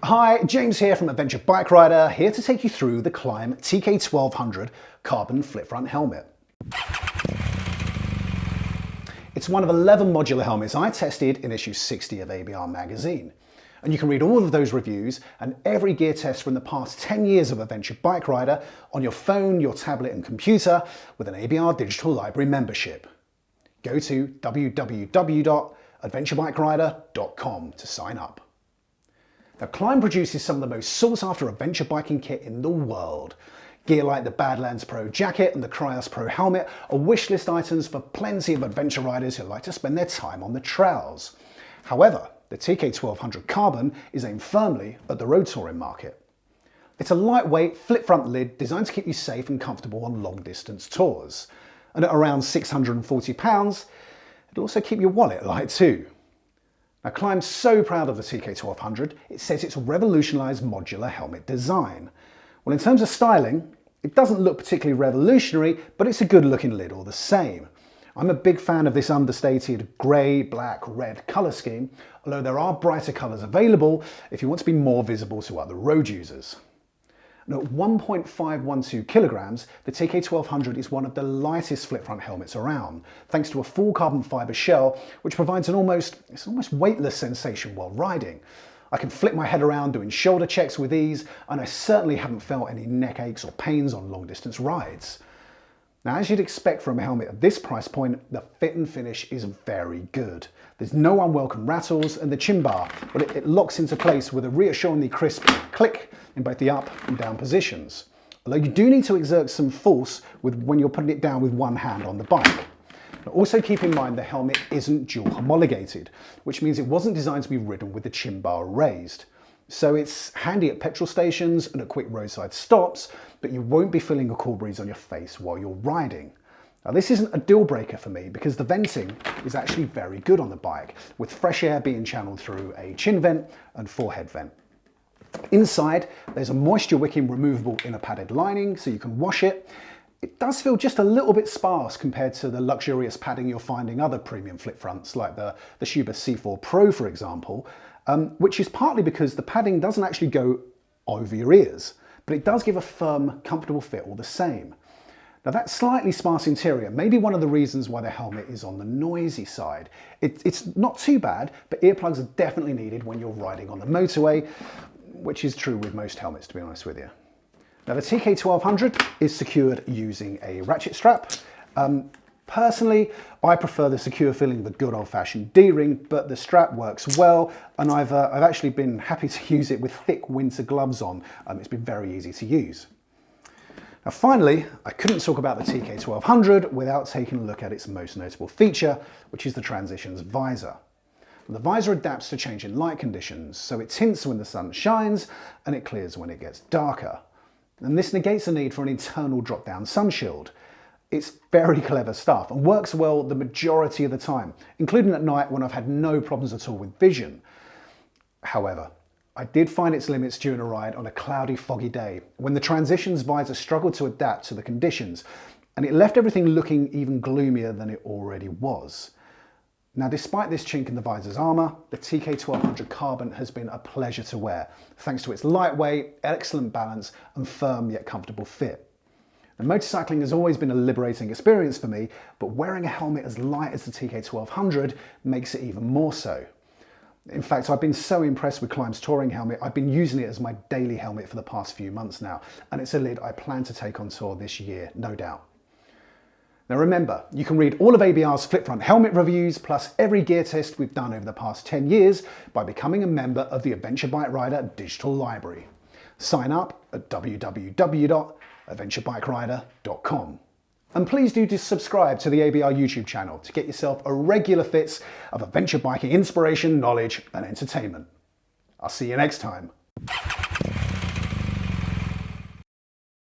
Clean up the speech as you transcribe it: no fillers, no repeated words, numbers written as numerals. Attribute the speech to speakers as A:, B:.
A: Hi, James here from Adventure Bike Rider, here to take you through the KLIM TK1200 Carbon flip front helmet. It's one of 11 modular helmets I tested in issue 60 of ABR magazine. And you can read all of those reviews and every gear test from the past 10 years of Adventure Bike Rider on your phone, your tablet and computer with an ABR Digital Library membership. Go to www.adventurebikerider.com to sign up. Now, KLIM produces some of the most sought after adventure biking kit in the world. Gear like the Badlands Pro jacket and the Cryos Pro helmet are wishlist items for plenty of adventure riders who like to spend their time on the trails. However, the TK1200 Carbon is aimed firmly at the road touring market. It's a lightweight, flip front lid designed to keep you safe and comfortable on long distance tours. And at around £640, it'll also keep your wallet light too. Now, KLIM's so proud of the TK1200, it says it's revolutionised modular helmet design. Well, in terms of styling, it doesn't look particularly revolutionary, but it's a good looking lid all the same. I'm a big fan of this understated grey, black, red colour scheme, although there are brighter colours available if you want to be more visible to other road users. And at 1.512 kilograms, the TK1200 is one of the lightest flip front helmets around, thanks to a full carbon fibre shell, which provides an almost weightless sensation while riding. I can flip my head around doing shoulder checks with ease, and I certainly haven't felt any neck aches or pains on long distance rides. Now, as you'd expect from a helmet at this price point, the fit and finish is very good. There's no unwelcome rattles, and the chin bar, well, it locks into place with a reassuringly crisp click in both the up and down positions. Although you do need to exert some force when you're putting it down with one hand on the bike. Now, also keep in mind the helmet isn't dual homologated, which means it wasn't designed to be ridden with the chin bar raised. So it's handy at petrol stations and at quick roadside stops, but you won't be feeling a cool breeze on your face while you're riding. Now, this isn't a deal breaker for me because the venting is actually very good on the bike, with fresh air being channeled through a chin vent and forehead vent. Inside, there's a moisture wicking removable inner padded lining so you can wash it. It does feel just a little bit sparse compared to the luxurious padding you're finding other premium flip fronts like the Schuber C4 Pro, for example, which is partly because the padding doesn't actually go over your ears, but it does give a firm, comfortable fit all the same. Now, that slightly sparse interior may be one of the reasons why the helmet is on the noisy side. It's not too bad, but earplugs are definitely needed when you're riding on the motorway, which is true with most helmets, to be honest with you. Now, the TK1200 is secured using a ratchet strap. Personally, I prefer the secure feeling of a good old-fashioned D-ring, but the strap works well, and I've actually been happy to use it with thick winter gloves on. It's been very easy to use. Now, finally, I couldn't talk about the TK1200 without taking a look at its most notable feature, which is the Transitions visor. The visor adapts to changing light conditions, so it tints when the sun shines and it clears when it gets darker. And this negates the need for an internal drop-down sun shield. It's very clever stuff and works well the majority of the time, including at night when I've had no problems at all with vision. However, I did find its limits during a ride on a cloudy, foggy day when the Transitions visor struggled to adapt to the conditions, and it left everything looking even gloomier than it already was. Now, despite this chink in the visor's armour, the TK1200 Carbon has been a pleasure to wear, thanks to its lightweight, excellent balance and firm yet comfortable fit. Now, motorcycling has always been a liberating experience for me, but wearing a helmet as light as the TK1200 makes it even more so. In fact, I've been so impressed with KLIM's touring helmet, I've been using it as my daily helmet for the past few months now, and it's a lid I plan to take on tour this year, no doubt. Now remember, you can read all of ABR's flip front helmet reviews plus every gear test we've done over the past 10 years by becoming a member of the Adventure Bike Rider Digital Library. Sign up at www.adventurebikerider.com. And please do subscribe to the ABR YouTube channel to get yourself a regular fix of adventure biking inspiration, knowledge and entertainment. I'll see you next time.